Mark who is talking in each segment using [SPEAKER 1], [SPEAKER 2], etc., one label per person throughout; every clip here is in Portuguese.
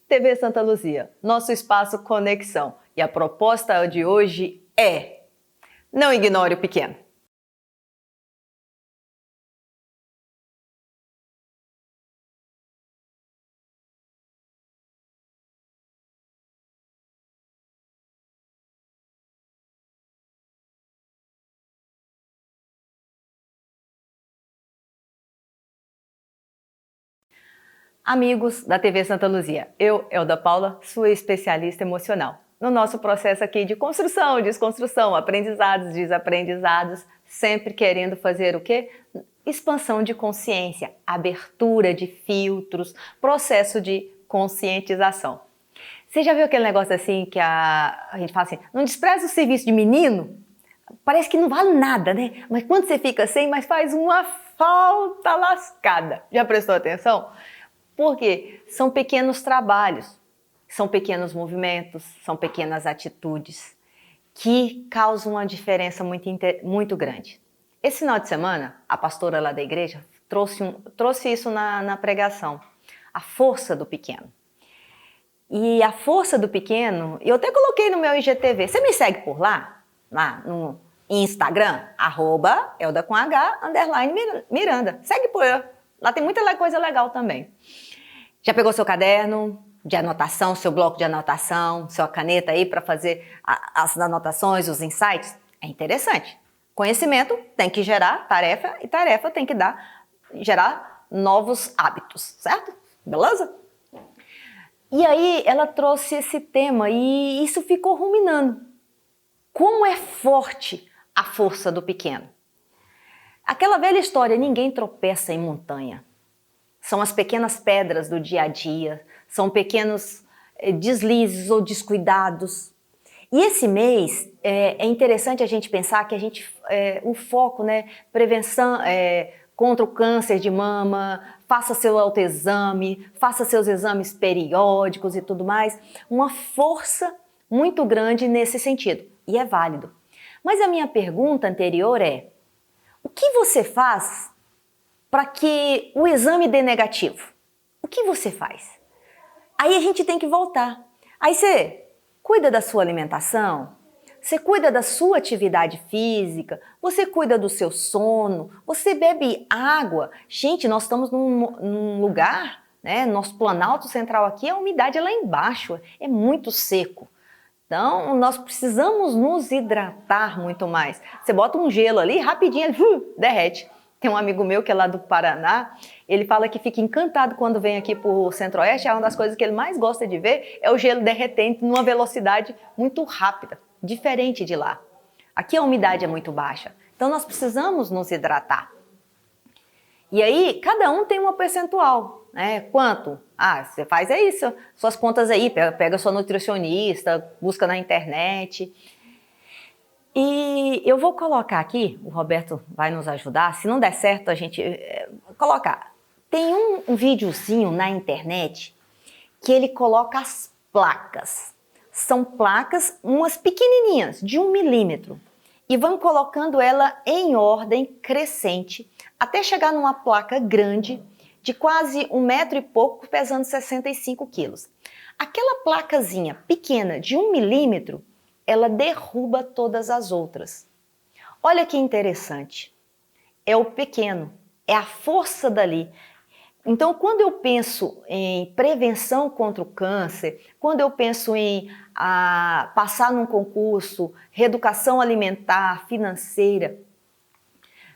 [SPEAKER 1] TV Santa Luzia, nosso espaço Conexão. E a proposta de hoje é: não ignore o pequeno. Amigos da TV Santa Luzia, eu, Elda Paula, sua especialista emocional. No nosso processo aqui de construção, desconstrução, aprendizados, desaprendizados, sempre querendo fazer o quê? Expansão de consciência, abertura de filtros, processo de conscientização. Você já viu aquele negócio assim que a gente fala assim, não despreza o serviço de menino? Parece que não vale nada, né? Mas quando você fica sem, mas faz uma falta lascada. Já prestou atenção? Porque são pequenos trabalhos, são pequenos movimentos, são pequenas atitudes que causam uma diferença muito grande. Esse final de semana, a pastora lá da igreja trouxe isso na pregação, a força do pequeno. E a força do pequeno, eu até coloquei no meu IGTV. Você me segue por lá no Instagram, @Elda_Miranda. Segue por lá. Lá tem muita coisa legal também. Já pegou seu caderno de anotação, seu bloco de anotação, sua caneta aí para fazer as anotações, os insights? É interessante. Conhecimento tem que gerar tarefa e tarefa tem que gerar novos hábitos, certo? Beleza? E aí ela trouxe esse tema e isso ficou ruminando. Como é forte a força do pequeno? Aquela velha história, ninguém tropeça em montanha. São as pequenas pedras do dia a dia, são pequenos deslizes ou descuidados. E esse mês é interessante a gente pensar que o foco, né, prevenção contra o câncer de mama, faça seu autoexame, faça seus exames periódicos e tudo mais. Uma força muito grande nesse sentido, e é válido. Mas a minha pergunta anterior é: o que você faz para que o exame dê negativo? O que você faz? Aí a gente tem que voltar. Aí você cuida da sua alimentação, você cuida da sua atividade física, você cuida do seu sono, você bebe água. Gente, nós estamos num lugar, né? Nosso Planalto Central aqui, a umidade é lá embaixo, é muito seco. Então, nós precisamos nos hidratar muito mais. Você bota um gelo ali, rapidinho ele derrete. Tem um amigo meu que é lá do Paraná, ele fala que fica encantado quando vem aqui para o Centro-Oeste, uma das coisas que ele mais gosta de ver é o gelo derretendo numa velocidade muito rápida, diferente de lá. Aqui a umidade é muito baixa, então nós precisamos nos hidratar. E aí, cada um tem uma percentual, né? Quanto? Você faz isso, suas contas aí, pega sua nutricionista, busca na internet. E eu vou colocar aqui, o Roberto vai nos ajudar, se não der certo a gente colocar. Tem um videozinho na internet que ele coloca as placas. São placas, umas pequenininhas, de 1 milímetro. E vão colocando ela em ordem crescente, até chegar numa placa grande, de quase 1 metro e pouco, pesando 65 quilos. Aquela placazinha pequena, de 1 milímetro, ela derruba todas as outras. Olha que interessante. É o pequeno, é a força dali. Então, quando eu penso em prevenção contra o câncer, quando eu penso em passar num concurso, reeducação alimentar, financeira,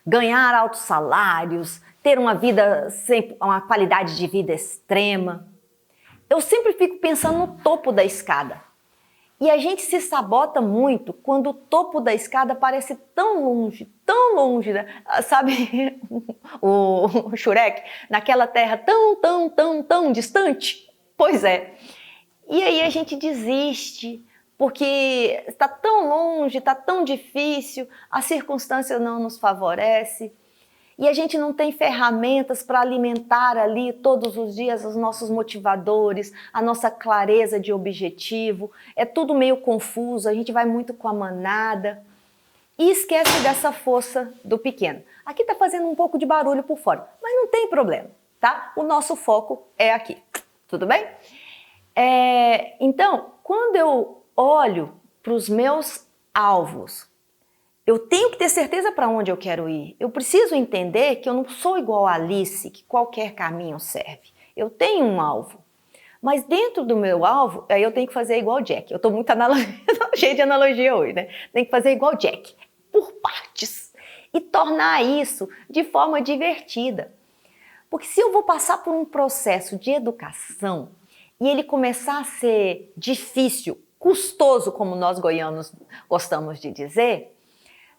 [SPEAKER 1] ganhar altos salários, ter uma qualidade de vida extrema, eu sempre fico pensando no topo da escada. E a gente se sabota muito quando o topo da escada parece tão longe, né? Sabe o Shrek? Naquela terra tão distante? Pois é. E aí a gente desiste, porque está tão longe, está tão difícil, a circunstância não nos favorece. E a gente não tem ferramentas para alimentar ali todos os dias os nossos motivadores, a nossa clareza de objetivo. É tudo meio confuso, a gente vai muito com a manada e esquece dessa força do pequeno. Aqui está fazendo um pouco de barulho por fora, mas não tem problema, tá? O nosso foco é aqui, tudo bem? Então, quando eu olho para os meus alvos, eu tenho que ter certeza para onde eu quero ir. Eu preciso entender que eu não sou igual a Alice, que qualquer caminho serve. Eu tenho um alvo. Mas dentro do meu alvo, aí eu tenho que fazer igual o Jack. Eu estou muito cheio de analogia hoje, né? Tem que fazer igual o Jack, por partes. E tornar isso de forma divertida. Porque se eu vou passar por um processo de educação e ele começar a ser difícil, custoso, como nós goianos gostamos de dizer,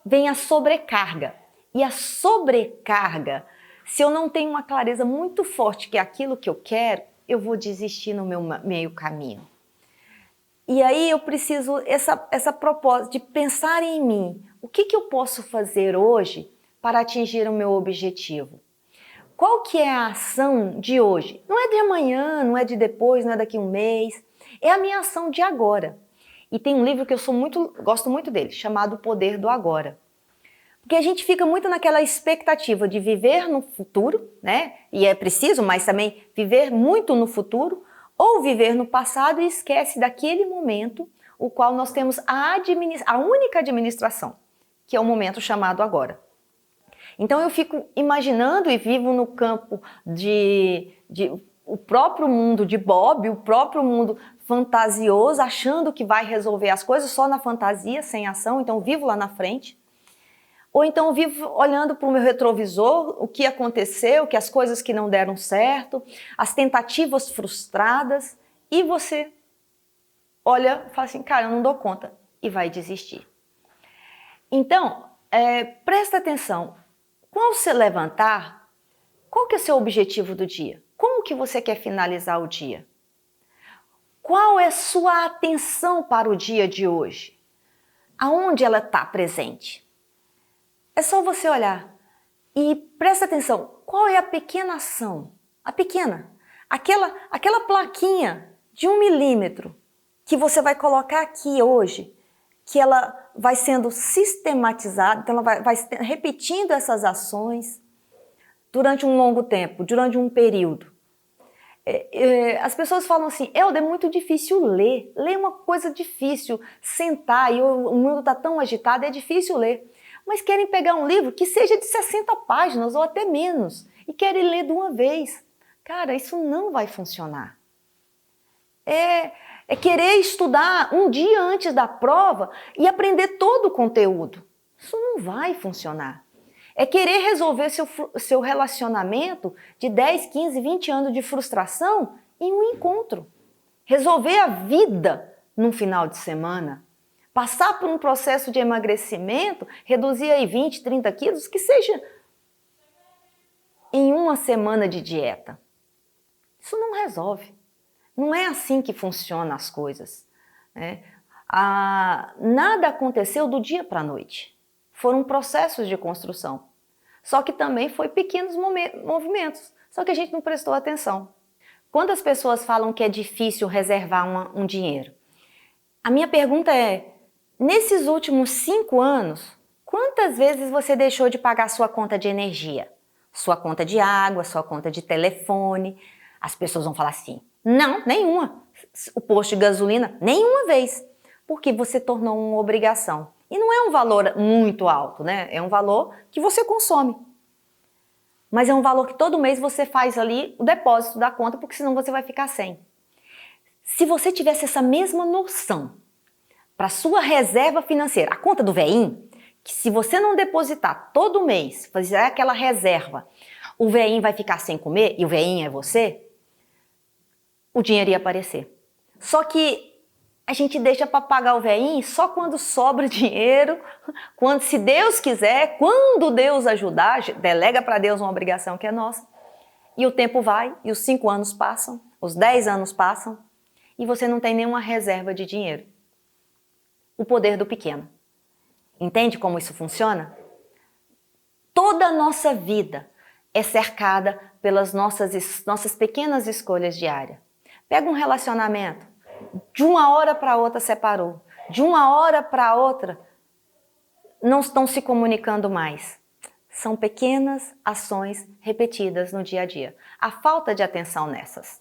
[SPEAKER 1] vem a sobrecarga. E a sobrecarga, se eu não tenho uma clareza muito forte que é aquilo que eu quero, eu vou desistir no meu meio caminho. E aí eu preciso, essa propósito de pensar em mim. O que eu posso fazer hoje para atingir o meu objetivo? Qual que é a ação de hoje? Não é de amanhã, não é de depois, não é daqui a um mês. É a minha ação de agora. E tem um livro que eu gosto muito dele, chamado O Poder do Agora. Porque a gente fica muito naquela expectativa de viver no futuro, né? E é preciso, mas também viver muito no futuro, ou viver no passado e esquece daquele momento, o qual nós temos a única administração, que é o momento chamado agora. Então eu fico imaginando e vivo no campo o próprio mundo de Bob, o próprio mundo fantasioso, achando que vai resolver as coisas só na fantasia, sem ação, então vivo lá na frente. Ou então eu vivo olhando para o meu retrovisor, o que aconteceu, as coisas que não deram certo, as tentativas frustradas, e você olha e fala assim, cara, eu não dou conta, e vai desistir. Então, presta atenção, quando você levantar, qual que é o seu objetivo do dia? Como que você quer finalizar o dia? Qual é a sua atenção para o dia de hoje? Aonde ela está presente? É só você olhar e presta atenção, qual é a pequena ação? A pequena, aquela plaquinha de 1 milímetro que você vai colocar aqui hoje, que ela vai sendo sistematizada, então ela vai repetindo essas ações durante um longo tempo, durante um período. As pessoas falam assim, Elda, é muito difícil ler. Ler é uma coisa difícil, sentar e o mundo está tão agitado, é difícil ler. Mas querem pegar um livro que seja de 60 páginas ou até menos e querem ler de uma vez. Cara, isso não vai funcionar. É querer estudar um dia antes da prova e aprender todo o conteúdo. Isso não vai funcionar. É querer resolver seu relacionamento de 10, 15, 20 anos de frustração em um encontro. Resolver a vida num final de semana. Passar por um processo de emagrecimento, reduzir aí 20, 30 quilos, que seja em uma semana de dieta. Isso não resolve. Não é assim que funcionam as coisas. Né? Nada aconteceu do dia para a noite. Foram processos de construção. Só que também foi pequenos movimentos. Só que a gente não prestou atenção. Quando as pessoas falam que é difícil reservar um dinheiro, a minha pergunta é, nesses últimos 5 anos, quantas vezes você deixou de pagar sua conta de energia? Sua conta de água, sua conta de telefone? As pessoas vão falar assim, não, nenhuma. O posto de gasolina, nenhuma vez. Porque você tornou uma obrigação. E não é um valor muito alto, né? É um valor que você consome. Mas é um valor que todo mês você faz ali o depósito da conta, porque senão você vai ficar sem. Se você tivesse essa mesma noção para sua reserva financeira, a conta do veinho, que se você não depositar todo mês, fazer aquela reserva, o veinho vai ficar sem comer e o veinho é você, o dinheiro ia aparecer. Só que a gente deixa para pagar o veinho só quando sobra dinheiro, quando, se Deus quiser, quando Deus ajudar, delega para Deus uma obrigação que é nossa, e o tempo vai, e os 5 anos passam, os 10 anos passam, e você não tem nenhuma reserva de dinheiro. O poder do pequeno. Entende como isso funciona? Toda a nossa vida é cercada pelas nossas pequenas escolhas diárias. Pega um relacionamento, de uma hora para outra separou, de uma hora para outra não estão se comunicando mais. São pequenas ações repetidas no dia a dia. A falta de atenção nessas.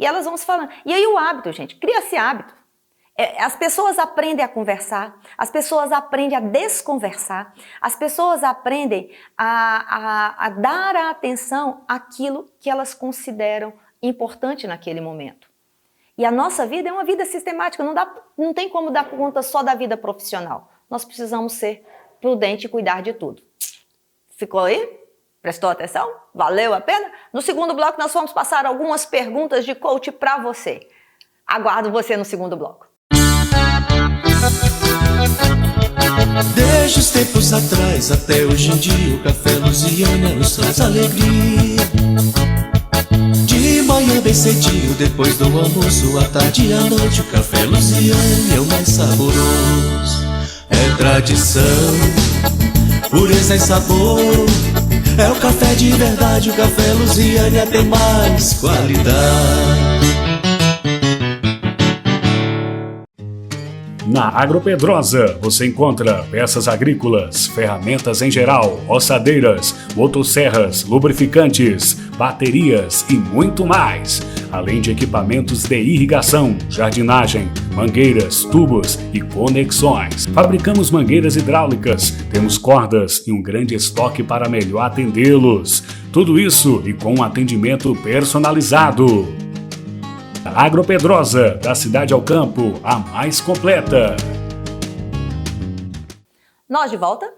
[SPEAKER 1] E elas vão se falando. E aí o hábito, gente, cria-se hábito. As pessoas aprendem a conversar, as pessoas aprendem a desconversar, as pessoas aprendem a dar a atenção àquilo que elas consideram importante naquele momento. E a nossa vida é uma vida sistemática, não tem como dar conta só da vida profissional. Nós precisamos ser prudentes e cuidar de tudo. Ficou aí? Prestou atenção? Valeu a pena? No segundo bloco nós vamos passar algumas perguntas de coach para você. Aguardo você no segundo bloco.
[SPEAKER 2] Desde os tempos atrás até hoje em dia, o Café Luziânia nos traz alegria. De manhã bem cedinho, depois do almoço, à tarde e à noite, o Café Luziânia é o mais saboroso. É tradição, pureza e sabor. É o café de verdade, o Café Luziânia tem mais qualidade.
[SPEAKER 3] Na Agropedrosa você encontra peças agrícolas, ferramentas em geral, roçadeiras, motosserras, lubrificantes, baterias e muito mais. Além de equipamentos de irrigação, jardinagem, mangueiras, tubos e conexões. Fabricamos mangueiras hidráulicas, temos cordas e um grande estoque para melhor atendê-los. Tudo isso e com um atendimento personalizado. A Agropedrosa, da cidade ao campo, a mais completa.
[SPEAKER 1] Nós de volta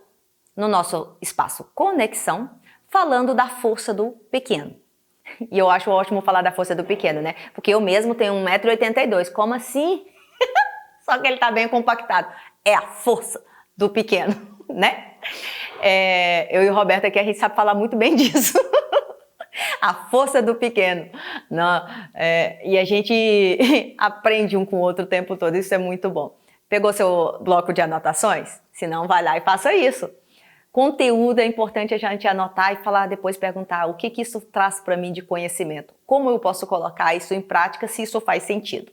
[SPEAKER 1] no nosso espaço Conexão, falando da força do pequeno. E eu acho ótimo falar da força do pequeno, né? Porque eu mesmo tenho 1,82 m. Como assim? Só que ele tá bem compactado. É a força do pequeno, né? Eu e o Roberto aqui, a gente sabe falar muito bem disso. A força do pequeno. Não, e a gente aprende um com o outro o tempo todo, isso é muito bom. Pegou seu bloco de anotações? Se não, vai lá e faça isso. Conteúdo é importante a gente anotar e falar, depois perguntar o que isso traz para mim de conhecimento. Como eu posso colocar isso em prática se isso faz sentido.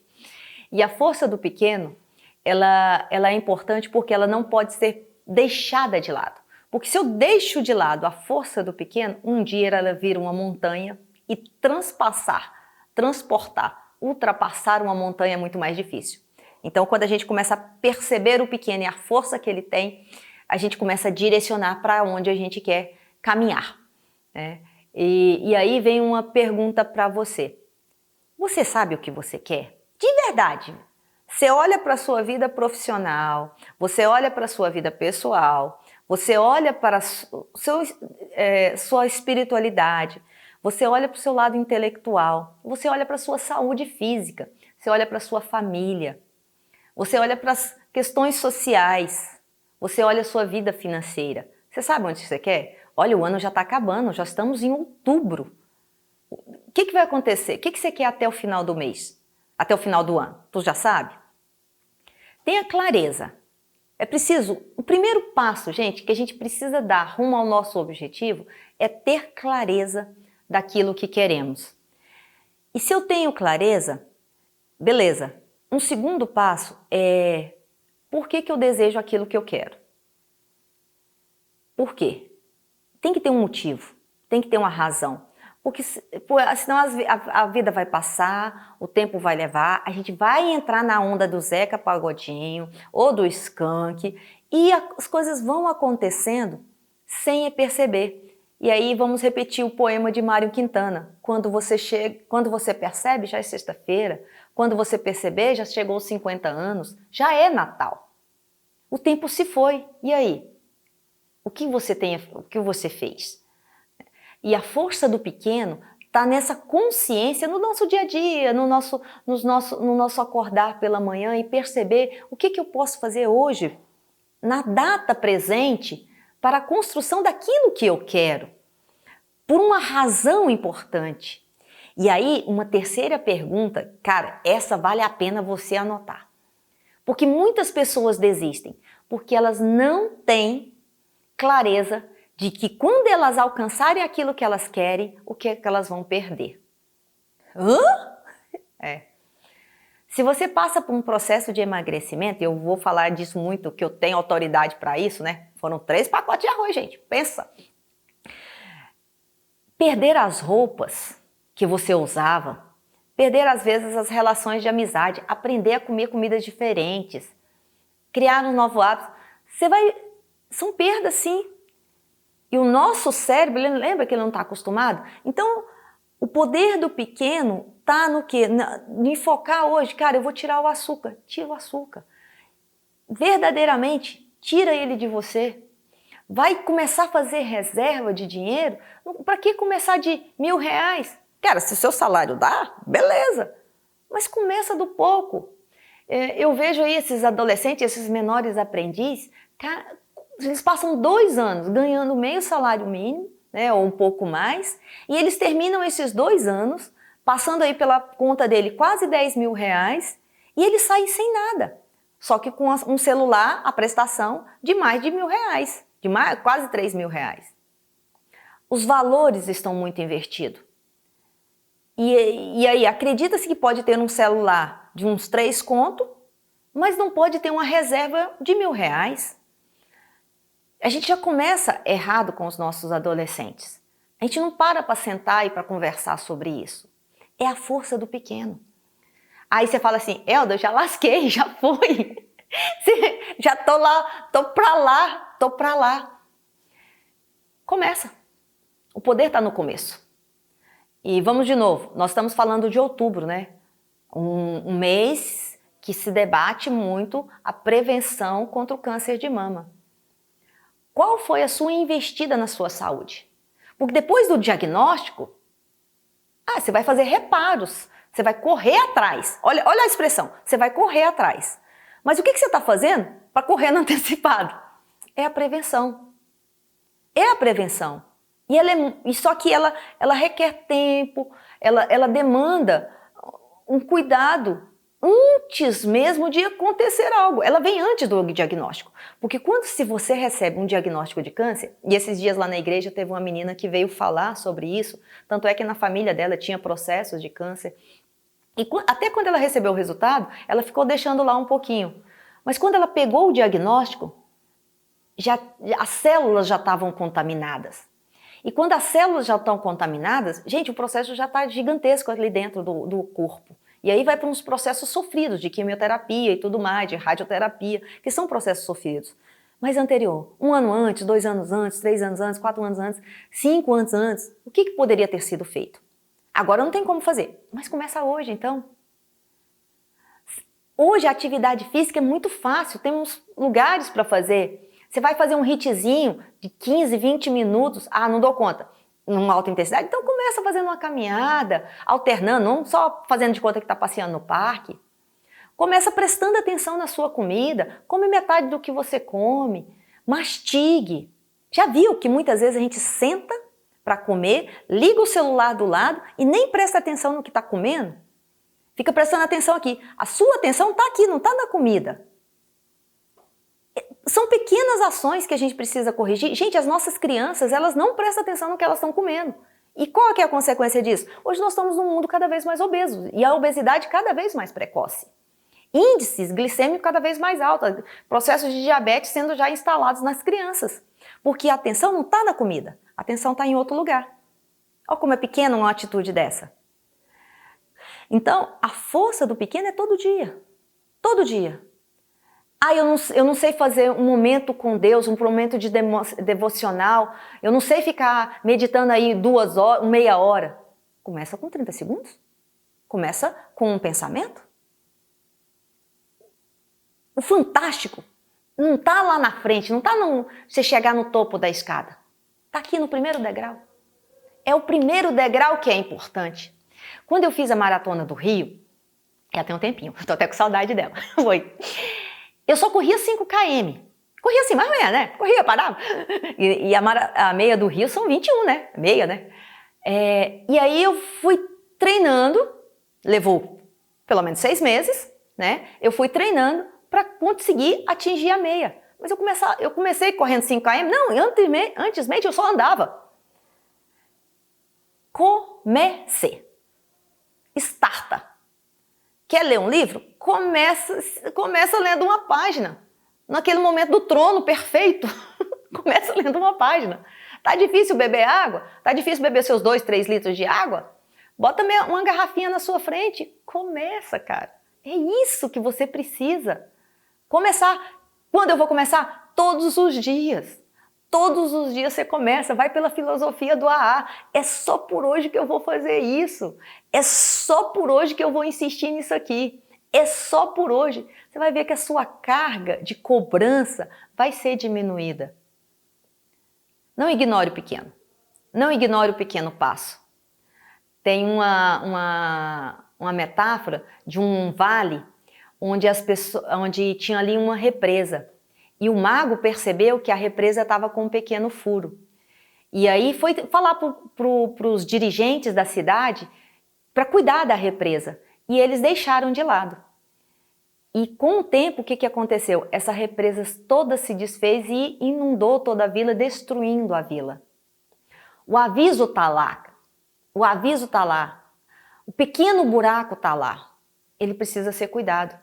[SPEAKER 1] E a força do pequeno, ela é importante porque ela não pode ser deixada de lado. Porque se eu deixo de lado a força do pequeno, um dia ela vira uma montanha e transportar, ultrapassar uma montanha é muito mais difícil. Então, quando a gente começa a perceber o pequeno e a força que ele tem, a gente começa a direcionar para onde a gente quer caminhar, né? E aí vem uma pergunta para você. Você sabe o que você quer? De verdade. Você olha para a sua vida profissional, você olha para a sua vida pessoal, você olha para sua espiritualidade, você olha para o seu lado intelectual, você olha para a sua saúde física, você olha para a sua família, você olha para as questões sociais, você olha a sua vida financeira. Você sabe onde você quer? Olha, o ano já está acabando, já estamos em outubro. O que vai acontecer? O que você quer até o final do mês? Até o final do ano? Tu já sabe? Tenha clareza. É preciso, o primeiro passo, gente, que a gente precisa dar rumo ao nosso objetivo é ter clareza daquilo que queremos. E se eu tenho clareza, beleza. Um segundo passo é por que eu desejo aquilo que eu quero? Por quê? Tem que ter um motivo, tem que ter uma razão. Porque senão a vida vai passar, o tempo vai levar, a gente vai entrar na onda do Zeca Pagodinho ou do Skank e as coisas vão acontecendo sem perceber. E aí vamos repetir o poema de Mário Quintana. Quando você percebe, já é sexta-feira. Quando você perceber, já chegou aos 50 anos, já é Natal. O tempo se foi. E aí? O que você fez? E a força do pequeno está nessa consciência no nosso dia a dia, no nosso acordar pela manhã e perceber o que eu posso fazer hoje, na data presente, para a construção daquilo que eu quero, por uma razão importante. E aí, uma terceira pergunta, cara, essa vale a pena você anotar. Porque muitas pessoas desistem, porque elas não têm clareza de que quando elas alcançarem aquilo que elas querem, o que é que elas vão perder? Se você passa por um processo de emagrecimento, e eu vou falar disso muito, que eu tenho autoridade para isso, né? Foram 3 pacotes de arroz, gente, pensa. Perder as roupas que você usava, perder às vezes as relações de amizade, aprender a comer comidas diferentes, criar um novo hábito. São perdas sim. E o nosso cérebro, lembra que ele não está acostumado? Então, o poder do pequeno está no quê? Em focar hoje, cara, eu vou tirar o açúcar. Tira o açúcar. Verdadeiramente, tira ele de você. Vai começar a fazer reserva de dinheiro? Para que começar de R$1.000? Cara, se o seu salário dá, beleza. Mas começa do pouco. Eu vejo aí esses adolescentes, esses menores aprendizes, cara, eles passam 2 anos ganhando meio salário mínimo, né, ou um pouco mais, e eles terminam esses 2 anos, passando aí pela conta dele quase R$10.000, e eles saem sem nada. Só que com um celular, a prestação de mais de R$1.000, quase R$3.000. Os valores estão muito invertidos. E aí, acredita-se que pode ter um celular de uns 3 contos, mas não pode ter uma reserva de R$1.000. A gente já começa errado com os nossos adolescentes. A gente não para sentar e para conversar sobre isso. É a força do pequeno. Aí você fala assim, Elda, já lasquei, já fui. Já tô lá, tô pra lá. Começa. O poder está no começo. E vamos de novo, nós estamos falando de outubro, né? Um mês que se debate muito a prevenção contra o câncer de mama. Qual foi a sua investida na sua saúde? Porque depois do diagnóstico, você vai fazer reparos, você vai correr atrás. Olha a expressão, você vai correr atrás. Mas o que você está fazendo para correr no antecipado? É a prevenção. É a prevenção. Só que ela requer tempo, ela demanda um cuidado antes mesmo de acontecer algo. Ela vem antes do diagnóstico. Porque se você recebe um diagnóstico de câncer, e esses dias lá na igreja teve uma menina que veio falar sobre isso, tanto é que na família dela tinha processos de câncer, e até quando ela recebeu o resultado, ela ficou deixando lá um pouquinho. Mas quando ela pegou o diagnóstico, as células já estavam contaminadas. E quando as células já estão contaminadas, gente, o processo já está gigantesco ali dentro do corpo. E aí vai para uns processos sofridos de quimioterapia e tudo mais, de radioterapia, que são processos sofridos. Mas anterior, 1 ano antes, 2 anos antes, 3 anos antes, 4 anos antes, 5 anos antes, o que poderia ter sido feito? Agora não tem como fazer, mas começa hoje então. Hoje a atividade física é muito fácil, temos lugares para fazer. Você vai fazer um hitzinho de 15, 20 minutos, não dou conta, numa alta intensidade, então começa fazendo uma caminhada, alternando, não só fazendo de conta que está passeando no parque. Começa prestando atenção na sua comida, come metade do que você come, mastigue. Já viu que muitas vezes a gente senta para comer, liga o celular do lado e nem presta atenção no que está comendo? Fica prestando atenção aqui. A sua atenção está aqui, não está na comida. São pequenas ações que a gente precisa corrigir. Gente, as nossas crianças, elas não prestam atenção no que elas estão comendo. E qual que é a consequência disso? Hoje nós estamos num mundo cada vez mais obeso e a obesidade cada vez mais precoce. Índices glicêmicos cada vez mais altos, processos de diabetes sendo já instalados nas crianças. Porque a atenção não está na comida, a atenção está em outro lugar. Olha como é pequena uma atitude dessa. Então, a força do pequeno é todo dia. Todo dia. Eu não sei fazer um momento com Deus, um momento de devocional. Eu não sei ficar meditando aí 2 horas, meia hora. Começa com 30 segundos. Começa com um pensamento. O fantástico não está lá na frente, não está você chegar no topo da escada. Está aqui no primeiro degrau. É o primeiro degrau que é importante. Quando eu fiz a Maratona do Rio, já tem um tempinho, estou até com saudade dela, foi. Eu só corria 5 km. Corria assim, mais ou menos, né? Corria, parava. E a meia do Rio são 21, né? Meia, né? E aí eu fui treinando, levou pelo menos 6 meses, né? Eu fui treinando para conseguir atingir a meia. Mas eu comecei correndo 5 km, não, antes mesmo eu só andava. Comecei. Starta. Quer ler um livro? Começa lendo uma página. Naquele momento do trono perfeito, começa lendo uma página. Tá difícil beber água? Tá difícil beber seus 2, 3 litros de água? Bota uma garrafinha na sua frente. Começa, cara. É isso que você precisa. Começar. Quando eu vou começar? Todos os dias. Todos os dias você começa, vai pela filosofia do AA. É só por hoje que eu vou fazer isso. É só por hoje que eu vou insistir nisso aqui. É só por hoje. Você vai ver que a sua carga de cobrança vai ser diminuída. Não ignore o pequeno. Não ignore o pequeno passo. Tem uma metáfora de um vale onde tinha ali uma represa. E o mago percebeu que a represa estava com um pequeno furo. E aí foi falar para os dirigentes da cidade para cuidar da represa. E eles deixaram de lado. E com o tempo, o que aconteceu? Essa represa toda se desfez e inundou toda a vila, destruindo a vila. O aviso está lá. O aviso está lá. O pequeno buraco está lá. Ele precisa ser cuidado.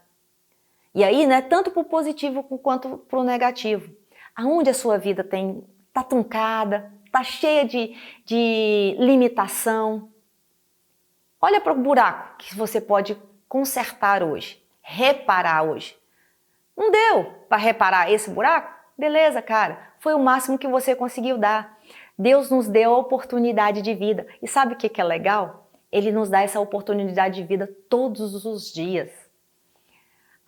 [SPEAKER 1] E aí, né, tanto para o positivo quanto para o negativo. Aonde a sua vida está truncada, está cheia de limitação. Olha para o buraco que você pode consertar hoje, reparar hoje. Não deu para reparar esse buraco? Beleza, cara. Foi o máximo que você conseguiu dar. Deus nos deu a oportunidade de vida. E sabe o que é legal? Ele nos dá essa oportunidade de vida todos os dias.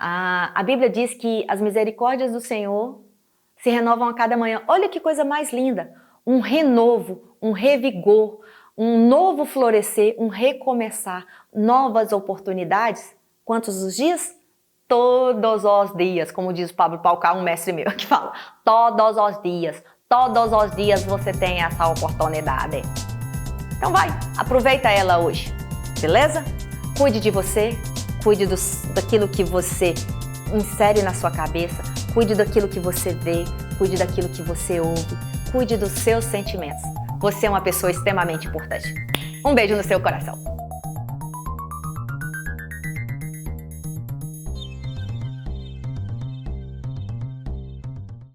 [SPEAKER 1] A Bíblia diz que as misericórdias do Senhor se renovam a cada manhã. Olha que coisa mais linda. Um renovo, um revigor, um novo florescer, um recomeçar, novas oportunidades. Quantos os dias? Todos os dias, como diz o Pablo Paucar, um mestre meu que fala. Todos os dias você tem essa oportunidade. Então vai, aproveita ela hoje, beleza? Cuide de você. Cuide daquilo que você insere na sua cabeça, cuide daquilo que você vê, cuide daquilo que você ouve, cuide dos seus sentimentos. Você é uma pessoa extremamente importante. Um beijo no seu coração.